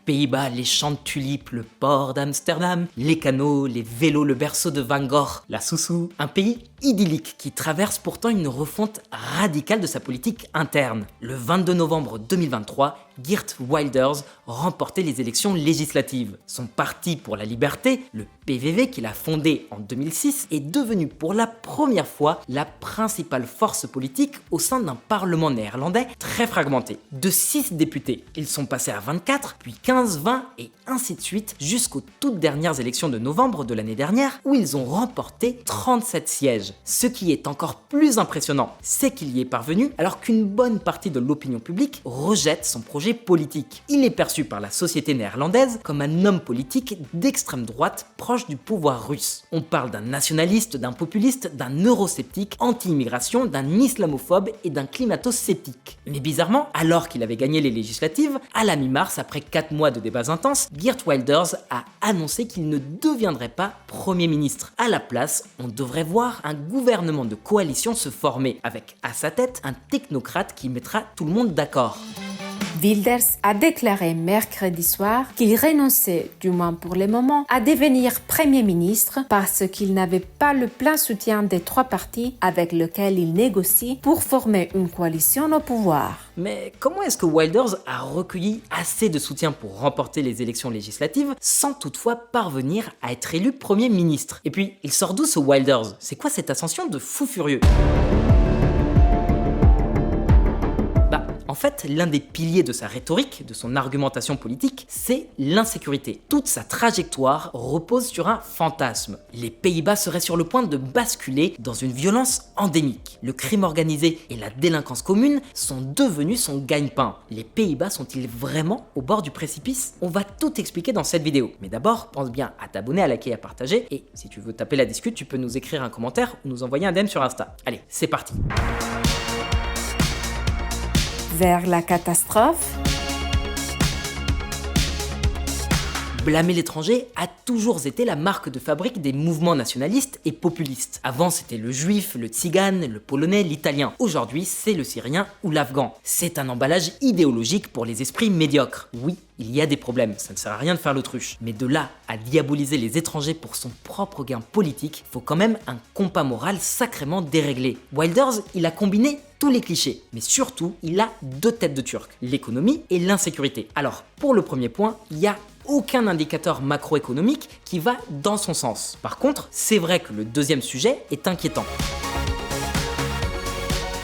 Pays-Bas, les champs de tulipes, le port d'Amsterdam, les canaux, les vélos, le berceau de Van Gogh, la Soussou. Un pays idyllique qui traverse pourtant une refonte radicale de sa politique interne. Le 22 novembre 2023, Geert Wilders remportait les élections législatives. Son parti pour la liberté, le PVV qu'il a fondé en 2006, est devenu pour la première fois la principale force politique au sein d'un parlement néerlandais très fragmenté. De 6 députés, ils sont passés à 24, puis 15, 20 et ainsi de suite jusqu'aux toutes dernières élections de novembre de l'année dernière où ils ont remporté 37 sièges. Ce qui est encore plus impressionnant, c'est qu'il y est parvenu alors qu'une bonne partie de l'opinion publique rejette son projet politique. Il est perçu par la société néerlandaise comme un homme politique d'extrême droite proche du pouvoir russe. On parle d'un nationaliste, d'un populiste, d'un eurosceptique, anti-immigration, d'un islamophobe et d'un climato-sceptique. Mais bizarrement, alors qu'il avait gagné les législatives, à la mi-mars, après 4 mois de débats intenses, Geert Wilders a annoncé qu'il ne deviendrait pas Premier ministre. À la place, on devrait voir un gouvernement de coalition se former, avec à sa tête un technocrate qui mettra tout le monde d'accord. Wilders a déclaré mercredi soir qu'il renonçait, du moins pour le moment, à devenir Premier ministre parce qu'il n'avait pas le plein soutien des 3 partis avec lesquels il négocie pour former une coalition au pouvoir. Mais comment est-ce que Wilders a recueilli assez de soutien pour remporter les élections législatives sans toutefois parvenir à être élu Premier ministre? Et puis, il sort d'où ce Wilders? C'est quoi cette ascension de fou furieux? En fait, l'un des piliers de sa rhétorique, de son argumentation politique, c'est l'insécurité. Toute sa trajectoire repose sur un fantasme. Les Pays-Bas seraient sur le point de basculer dans une violence endémique. Le crime organisé et la délinquance commune sont devenus son gagne-pain. Les Pays-Bas sont-ils vraiment au bord du précipice? On va tout expliquer dans cette vidéo. Mais d'abord, pense bien à t'abonner, à liker et à partager. Et si tu veux taper la discute, tu peux nous écrire un commentaire ou nous envoyer un DM sur Insta. Allez, c'est parti! Vers la catastrophe. Blâmer l'étranger a toujours été la marque de fabrique des mouvements nationalistes et populistes. Avant, c'était le juif, le tzigane, le polonais, l'italien. Aujourd'hui, c'est le syrien ou l'afghan. C'est un emballage idéologique pour les esprits médiocres. Oui, il y a des problèmes, ça ne sert à rien de faire l'autruche. Mais de là à diaboliser les étrangers pour son propre gain politique, faut quand même un compas moral sacrément déréglé. Wilders, il a combiné tous les clichés, mais surtout, il a 2 têtes de turc, l'économie et l'insécurité. Alors, pour le premier point, il y a aucun indicateur macroéconomique qui va dans son sens. Par contre, c'est vrai que le deuxième sujet est inquiétant.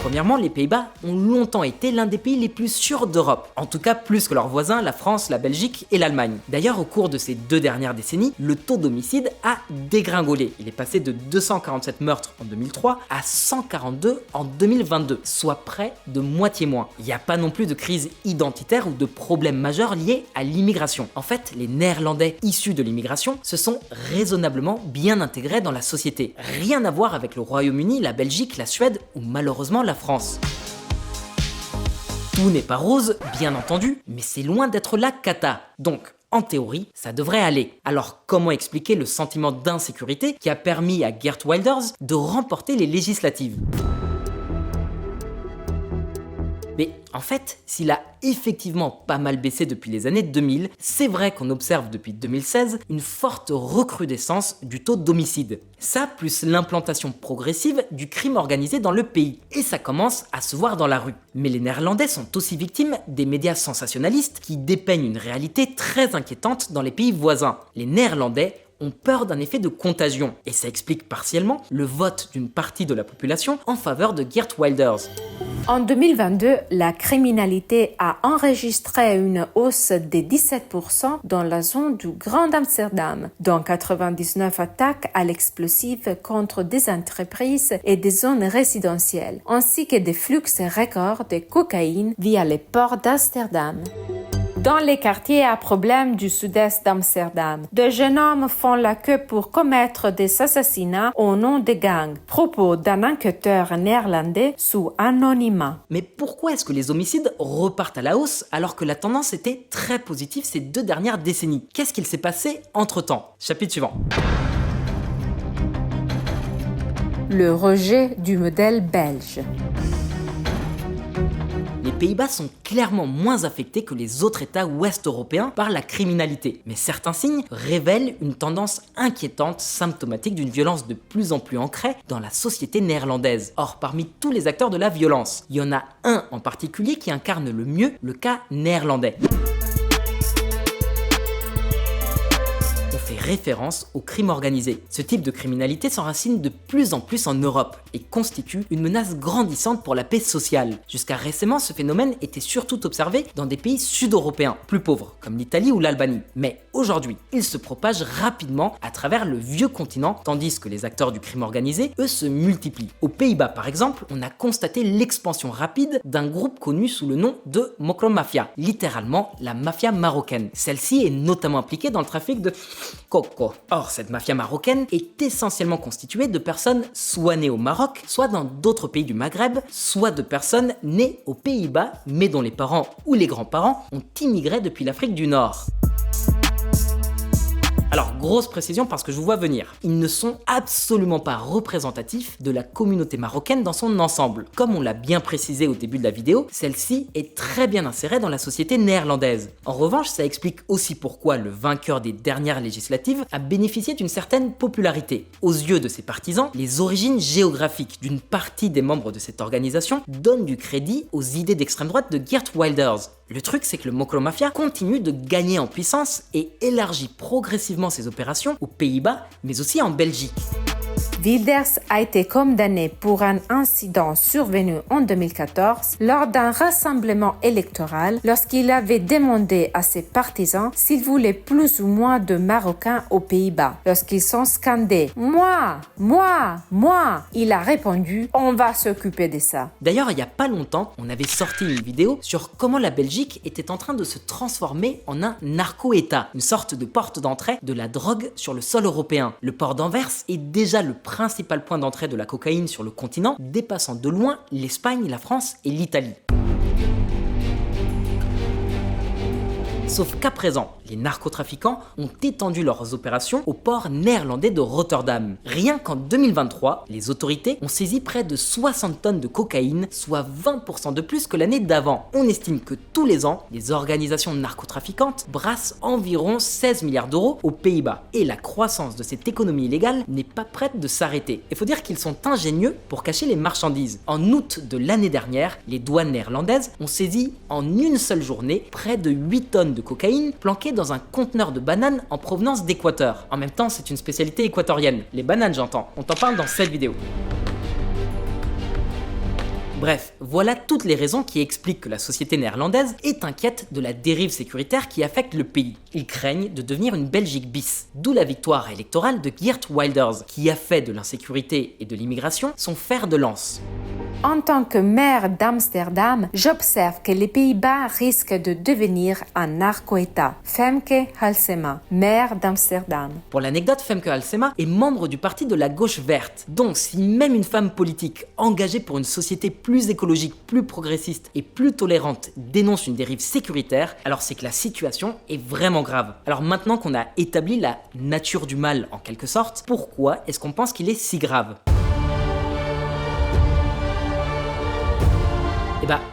Premièrement, les Pays-Bas ont longtemps été l'un des pays les plus sûrs d'Europe, en tout cas plus que leurs voisins, la France, la Belgique et l'Allemagne. D'ailleurs, au cours de ces 2 dernières décennies, le taux d'homicide a dégringolé. Il est passé de 247 meurtres en 2003 à 142 en 2022, soit près de moitié moins. Il n'y a pas non plus de crise identitaire ou de problèmes majeurs liés à l'immigration. En fait, les Néerlandais issus de l'immigration se sont raisonnablement bien intégrés dans la société. Rien à voir avec le Royaume-Uni, la Belgique, la Suède ou malheureusement la France. Tout n'est pas rose, bien entendu, mais c'est loin d'être la cata. Donc, en théorie, ça devrait aller. Alors, comment expliquer le sentiment d'insécurité qui a permis à Geert Wilders de remporter les législatives ? Mais en fait, s'il a effectivement pas mal baissé depuis les années 2000, c'est vrai qu'on observe depuis 2016 une forte recrudescence du taux d'homicide. Ça, plus l'implantation progressive du crime organisé dans le pays. Et ça commence à se voir dans la rue. Mais les Néerlandais sont aussi victimes des médias sensationnalistes qui dépeignent une réalité très inquiétante dans les pays voisins. Les Néerlandais ont peur d'un effet de contagion. Et ça explique partiellement le vote d'une partie de la population en faveur de Geert Wilders. En 2022, la criminalité a enregistré une hausse de 17% dans la zone du Grand Amsterdam, dont 99 attaques à l'explosif contre des entreprises et des zones résidentielles, ainsi que des flux records de cocaïne via les ports d'Amsterdam. Dans les quartiers à problème du sud-est d'Amsterdam, de jeunes hommes font la queue pour commettre des assassinats au nom de gangs. Propos d'un enquêteur néerlandais sous anonymat. Mais pourquoi est-ce que les homicides repartent à la hausse alors que la tendance était très positive ces 2 dernières décennies? Qu'est-ce qu'il s'est passé entre-temps? Chapitre suivant. Le rejet du modèle belge. Les Pays-Bas sont clairement moins affectés que les autres États ouest-européens par la criminalité. Mais certains signes révèlent une tendance inquiétante, symptomatique d'une violence de plus en plus ancrée dans la société néerlandaise. Or, parmi tous les acteurs de la violence, il y en a un en particulier qui incarne le mieux le cas néerlandais. Référence au crime organisé. Ce type de criminalité s'enracine de plus en plus en Europe et constitue une menace grandissante pour la paix sociale. Jusqu'à récemment, ce phénomène était surtout observé dans des pays sud-européens, plus pauvres, comme l'Italie ou l'Albanie. Mais aujourd'hui, il se propage rapidement à travers le vieux continent, tandis que les acteurs du crime organisé, eux, se multiplient. Aux Pays-Bas, par exemple, on a constaté l'expansion rapide d'un groupe connu sous le nom de Mokromafia, littéralement la mafia marocaine. Celle-ci est notamment impliquée dans le trafic de coco. Or, cette mafia marocaine est essentiellement constituée de personnes soit nées au Maroc, soit dans d'autres pays du Maghreb, soit de personnes nées aux Pays-Bas, mais dont les parents ou les grands-parents ont immigré depuis l'Afrique du Nord. Alors, grosse précision parce que je vous vois venir. Ils ne sont absolument pas représentatifs de la communauté marocaine dans son ensemble. Comme on l'a bien précisé au début de la vidéo, celle-ci est très bien insérée dans la société néerlandaise. En revanche, ça explique aussi pourquoi le vainqueur des dernières législatives a bénéficié d'une certaine popularité. Aux yeux de ses partisans, les origines géographiques d'une partie des membres de cette organisation donnent du crédit aux idées d'extrême droite de Geert Wilders. Le truc, c'est que le Mokromafia continue de gagner en puissance et élargit progressivement ses opérations aux Pays-Bas, mais aussi en Belgique. Wilders a été condamné pour un incident survenu en 2014 lors d'un rassemblement électoral lorsqu'il avait demandé à ses partisans s'ils voulaient plus ou moins de Marocains aux Pays-Bas. Lorsqu'ils ont scandé « Moi, moi, moi », il a répondu « On va s'occuper de ça ». D'ailleurs, il n'y a pas longtemps, on avait sorti une vidéo sur comment la Belgique était en train de se transformer en un narco-État, une sorte de porte d'entrée de la drogue sur le sol européen. Le port d'Anvers est déjà le principal point d'entrée de la cocaïne sur le continent, dépassant de loin l'Espagne, la France et l'Italie. Sauf qu'à présent, les narcotrafiquants ont étendu leurs opérations au port néerlandais de Rotterdam. Rien qu'en 2023, les autorités ont saisi près de 60 tonnes de cocaïne, soit 20% de plus que l'année d'avant. On estime que tous les ans, les organisations narcotrafiquantes brassent environ 16 milliards d'euros aux Pays-Bas. Et la croissance de cette économie illégale n'est pas prête de s'arrêter. Il faut dire qu'ils sont ingénieux pour cacher les marchandises. En août de l'année dernière, les douanes néerlandaises ont saisi en une seule journée près de 8 tonnes de cocaïne planquée dans un conteneur de bananes en provenance d'Équateur. En même temps, c'est une spécialité équatorienne. Les bananes, j'entends. On t'en parle dans cette vidéo. Bref, voilà toutes les raisons qui expliquent que la société néerlandaise est inquiète de la dérive sécuritaire qui affecte le pays. Ils craignent de devenir une Belgique bis, d'où la victoire électorale de Geert Wilders, qui a fait de l'insécurité et de l'immigration son fer de lance. En tant que maire d'Amsterdam, j'observe que les Pays-Bas risquent de devenir un narco-État. Femke Halsema, maire d'Amsterdam. Pour l'anecdote, Femke Halsema est membre du parti de la gauche verte. Donc si même une femme politique engagée pour une société plus écologique, plus progressiste et plus tolérante dénonce une dérive sécuritaire, alors c'est que la situation est vraiment grave. Alors maintenant qu'on a établi la nature du mal en quelque sorte, pourquoi est-ce qu'on pense qu'il est si grave ?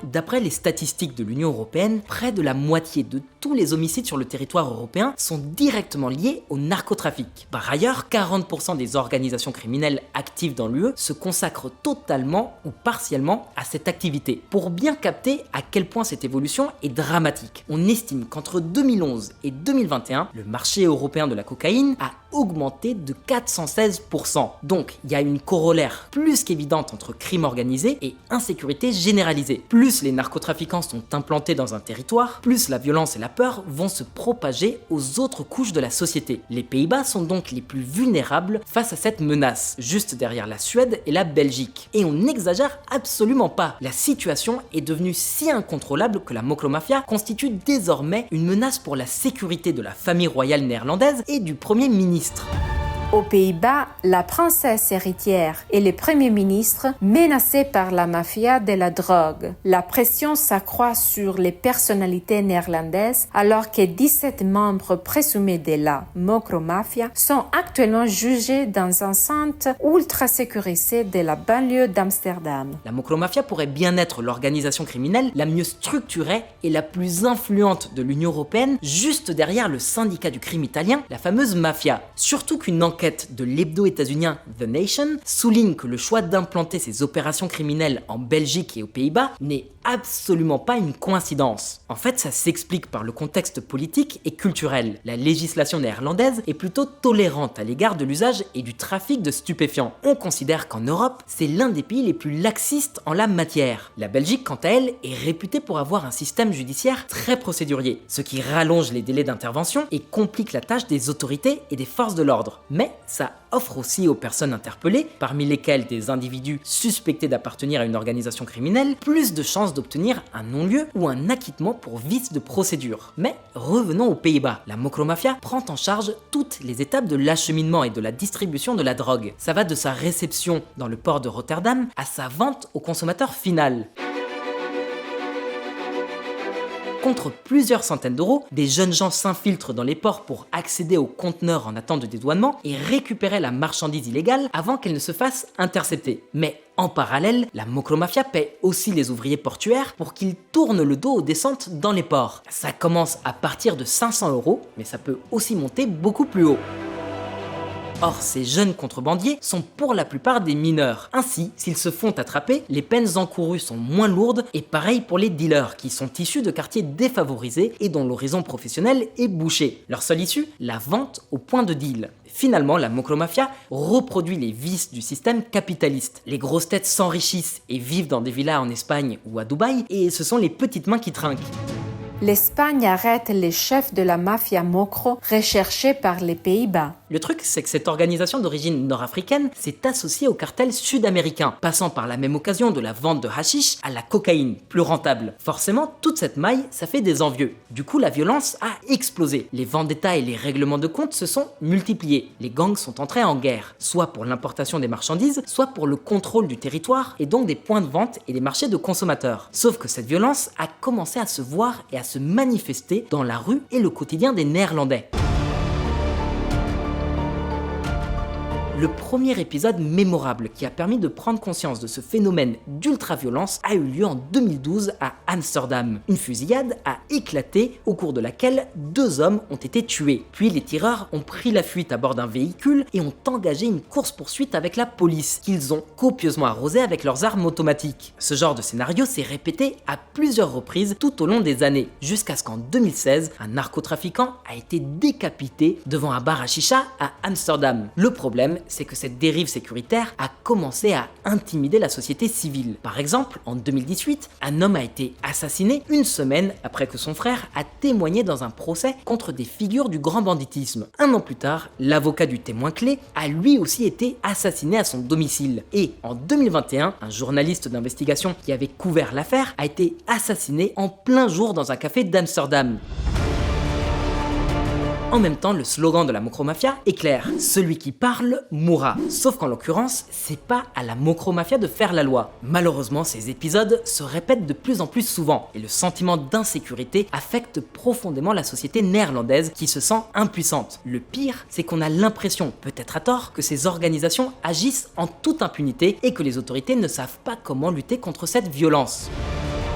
D'après les statistiques de l'Union européenne, près de la moitié de tous les homicides sur le territoire européen sont directement liés au narcotrafic. Par ailleurs, 40% des organisations criminelles actives dans l'UE se consacrent totalement ou partiellement à cette activité. Pour bien capter à quel point cette évolution est dramatique, on estime qu'entre 2011 et 2021, le marché européen de la cocaïne a augmenté de 416%. Donc, il y a une corollaire plus qu'évidente entre crime organisé et insécurité généralisée. Plus les narcotrafiquants sont implantés dans un territoire, plus la violence et la peur vont se propager aux autres couches de la société. Les Pays-Bas sont donc les plus vulnérables face à cette menace, juste derrière la Suède et la Belgique. Et on n'exagère absolument pas. La situation est devenue si incontrôlable que la Mokromafia constitue désormais une menace pour la sécurité de la famille royale néerlandaise et du Premier ministre. Aux Pays-Bas, la princesse héritière et le premier ministre menacés par la mafia de la drogue. La pression s'accroît sur les personnalités néerlandaises alors que 17 membres présumés de la Mokromafia sont actuellement jugés dans un centre ultra sécurisé de la banlieue d'Amsterdam. La Mokromafia pourrait bien être l'organisation criminelle la mieux structurée et la plus influente de l'Union européenne, juste derrière le syndicat du crime italien, la fameuse mafia. Surtout qu'une enquête de l'hebdo états-unien The Nation souligne que le choix d'implanter ces opérations criminelles en Belgique et aux Pays-Bas n'est absolument pas une coïncidence. En fait, ça s'explique par le contexte politique et culturel. La législation néerlandaise est plutôt tolérante à l'égard de l'usage et du trafic de stupéfiants. On considère qu'en Europe, c'est l'un des pays les plus laxistes en la matière. La Belgique, quant à elle, est réputée pour avoir un système judiciaire très procédurier, ce qui rallonge les délais d'intervention et complique la tâche des autorités et des forces de l'ordre. Mais ça offre aussi aux personnes interpellées, parmi lesquelles des individus suspectés d'appartenir à une organisation criminelle, plus de chances d'obtenir un non-lieu ou un acquittement pour vice de procédure. Mais revenons aux Pays-Bas. La Mokromafia prend en charge toutes les étapes de l'acheminement et de la distribution de la drogue. Ça va de sa réception dans le port de Rotterdam à sa vente au consommateur final. Contre plusieurs centaines d'euros, des jeunes gens s'infiltrent dans les ports pour accéder aux conteneurs en attente de dédouanement et récupérer la marchandise illégale avant qu'elle ne se fasse intercepter. Mais en parallèle, la Mokromafia paie aussi les ouvriers portuaires pour qu'ils tournent le dos aux descentes dans les ports. Ça commence à partir de 500 euros, mais ça peut aussi monter beaucoup plus haut. Or, ces jeunes contrebandiers sont pour la plupart des mineurs. Ainsi, s'ils se font attraper, les peines encourues sont moins lourdes et pareil pour les dealers qui sont issus de quartiers défavorisés et dont l'horizon professionnel est bouché. Leur seule issue, la vente au point de deal. Finalement, la Mokromafia reproduit les vices du système capitaliste. Les grosses têtes s'enrichissent et vivent dans des villas en Espagne ou à Dubaï et ce sont les petites mains qui trinquent. L'Espagne arrête les chefs de la mafia Mokro recherchés par les Pays-Bas. Le truc, c'est que cette organisation d'origine nord-africaine s'est associée au cartel sud-américain, passant par la même occasion de la vente de hashish à la cocaïne, plus rentable. Forcément, toute cette maille, ça fait des envieux. Du coup, la violence a explosé. Les vendettas et les règlements de compte se sont multipliés. Les gangs sont entrés en guerre, soit pour l'importation des marchandises, soit pour le contrôle du territoire et donc des points de vente et des marchés de consommateurs. Sauf que cette violence a commencé à se voir et à se manifester dans la rue et le quotidien des Néerlandais. Le premier épisode mémorable qui a permis de prendre conscience de ce phénomène d'ultra-violence a eu lieu en 2012 à Amsterdam. Une fusillade a éclaté au cours de laquelle 2 hommes ont été tués. Puis les tireurs ont pris la fuite à bord d'un véhicule et ont engagé une course-poursuite avec la police qu'ils ont copieusement arrosée avec leurs armes automatiques. Ce genre de scénario s'est répété à plusieurs reprises tout au long des années, jusqu'à ce qu'en 2016, un narcotrafiquant a été décapité devant un bar à chicha à Amsterdam. Le problème, c'est que cette dérive sécuritaire a commencé à intimider la société civile. Par exemple, en 2018, un homme a été assassiné une semaine après que son frère a témoigné dans un procès contre des figures du grand banditisme. 1 an plus tard, l'avocat du témoin clé a lui aussi été assassiné à son domicile. Et en 2021, un journaliste d'investigation qui avait couvert l'affaire a été assassiné en plein jour dans un café d'Amsterdam. En même temps, le slogan de la Mokromafia est clair, celui qui parle mourra. Sauf qu'en l'occurrence, c'est pas à la Mokromafia de faire la loi. Malheureusement, ces épisodes se répètent de plus en plus souvent et le sentiment d'insécurité affecte profondément la société néerlandaise qui se sent impuissante. Le pire, c'est qu'on a l'impression, peut-être à tort, que ces organisations agissent en toute impunité et que les autorités ne savent pas comment lutter contre cette violence.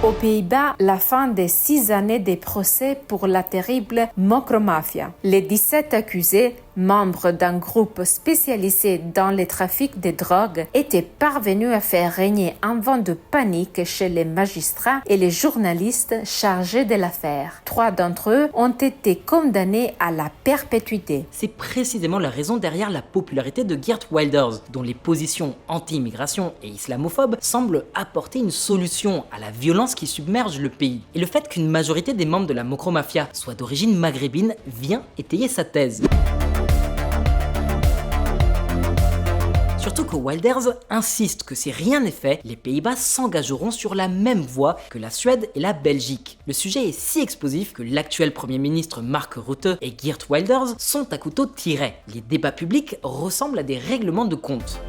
Aux Pays-Bas, la fin des 6 années des procès pour la terrible Mokromafia. Les 17 accusés, membres d'un groupe spécialisé dans le trafic de drogue, étaient parvenus à faire régner un vent de panique chez les magistrats et les journalistes chargés de l'affaire. 3 d'entre eux ont été condamnés à la perpétuité. C'est précisément la raison derrière la popularité de Geert Wilders, dont les positions anti-immigration et islamophobes semblent apporter une solution à la violence qui submerge le pays. Et le fait qu'une majorité des membres de la Mokromafia soit d'origine maghrébine vient étayer sa thèse. Sur Surtout que Wilders insiste que si rien n'est fait, les Pays-Bas s'engageront sur la même voie que la Suède et la Belgique. Le sujet est si explosif que l'actuel Premier ministre Mark Rutte et Geert Wilders sont à couteau tiré. Les débats publics ressemblent à des règlements de compte.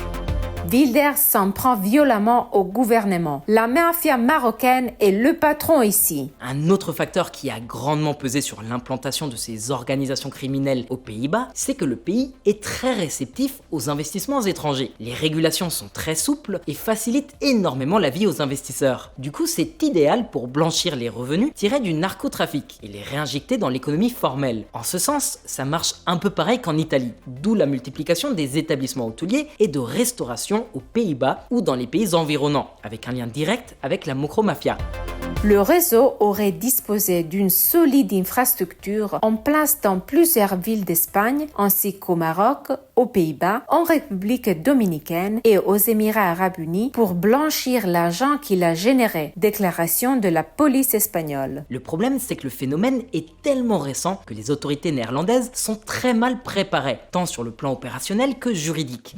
Wilders s'en prend violemment au gouvernement. La mafia marocaine est le patron ici. Un autre facteur qui a grandement pesé sur l'implantation de ces organisations criminelles aux Pays-Bas, c'est que le pays est très réceptif aux investissements étrangers. Les régulations sont très souples et facilitent énormément la vie aux investisseurs. Du coup, c'est idéal pour blanchir les revenus tirés du narcotrafic et les réinjecter dans l'économie formelle. En ce sens, ça marche un peu pareil qu'en Italie, d'où la multiplication des établissements hôteliers et de restauration aux Pays-Bas ou dans les pays environnants, avec un lien direct avec la micromafia. Le réseau aurait disposé d'une solide infrastructure en place dans plusieurs villes d'Espagne, ainsi qu'au Maroc, aux Pays-Bas, en République dominicaine et aux Émirats arabes unis pour blanchir l'argent qu'il a généré. Déclaration de la police espagnole. Le problème, c'est que le phénomène est tellement récent que les autorités néerlandaises sont très mal préparées, tant sur le plan opérationnel que juridique.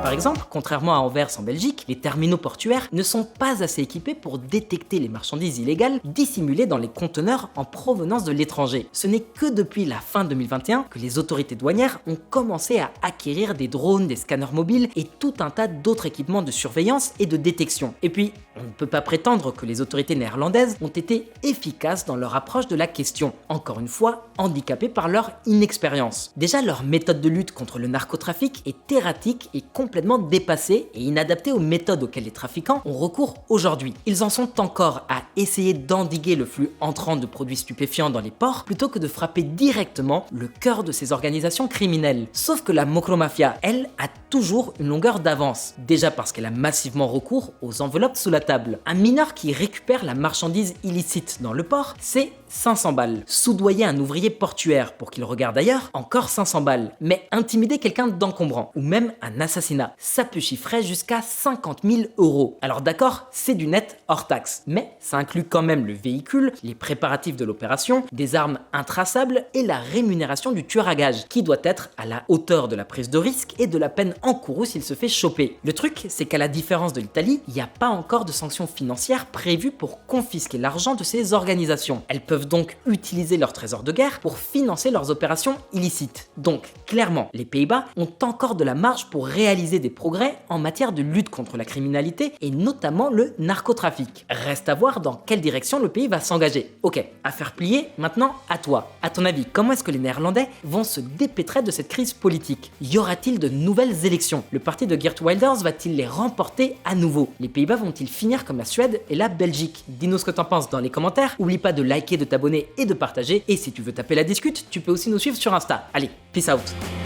Par exemple, contrairement à Anvers en Belgique, les terminaux portuaires ne sont pas assez équipés pour détecter les marchandises illégales dissimulées dans les conteneurs en provenance de l'étranger. Ce n'est que depuis la fin 2021 que les autorités douanières ont commencé à acquérir des drones, des scanners mobiles et tout un tas d'autres équipements de surveillance et de détection. Et puis, on ne peut pas prétendre que les autorités néerlandaises ont été efficaces dans leur approche de la question, encore une fois handicapées par leur inexpérience. Déjà, leur méthode de lutte contre le narcotrafic est erratique et complètement dépassée et inadaptée aux méthodes auxquelles les trafiquants ont recours aujourd'hui. Ils en sont encore à essayer d'endiguer le flux entrant de produits stupéfiants dans les ports plutôt que de frapper directement le cœur de ces organisations criminelles. Sauf que la micromafia, elle, a toujours une longueur d'avance. Déjà parce qu'elle a massivement recours aux enveloppes sous la table. Un mineur qui récupère la marchandise illicite dans le port, c'est 500 balles. Soudoyer un ouvrier portuaire pour qu'il regarde ailleurs, encore 500 balles. Mais intimider quelqu'un d'encombrant, ou même un assassinat, ça peut chiffrer jusqu'à 50 000 €. Alors d'accord, c'est du net hors taxe, mais ça inclut quand même le véhicule, les préparatifs de l'opération, des armes intraçables et la rémunération du tueur à gages, qui doit être à la hauteur de la prise de risque et de la peine encourue s'il se fait choper. Le truc, c'est qu'à la différence de l'Italie, il n'y a pas encore de sanctions financières prévues pour confisquer l'argent de ces organisations. Elles peuvent donc utiliser leur trésor de guerre pour financer leurs opérations illicites. Donc, clairement, les Pays-Bas ont encore de la marge pour réaliser des progrès en matière de lutte contre la criminalité et notamment le narcotrafic. Reste à voir dans quelle direction le pays va s'engager. Ok, affaire pliée, maintenant à toi. À ton avis, comment est-ce que les Néerlandais vont se dépêtrer de cette crise politique? Y aura-t-il de nouvelles élections? Le parti de Geert Wilders va-t-il les remporter à nouveau? Les Pays-Bas vont-ils finir comme la Suède et la Belgique? Dis-nous ce que t'en penses dans les commentaires. Oublie pas de liker, de t'abonner et de partager. Et si tu veux taper la discute, tu peux aussi nous suivre sur Insta. Allez, peace out.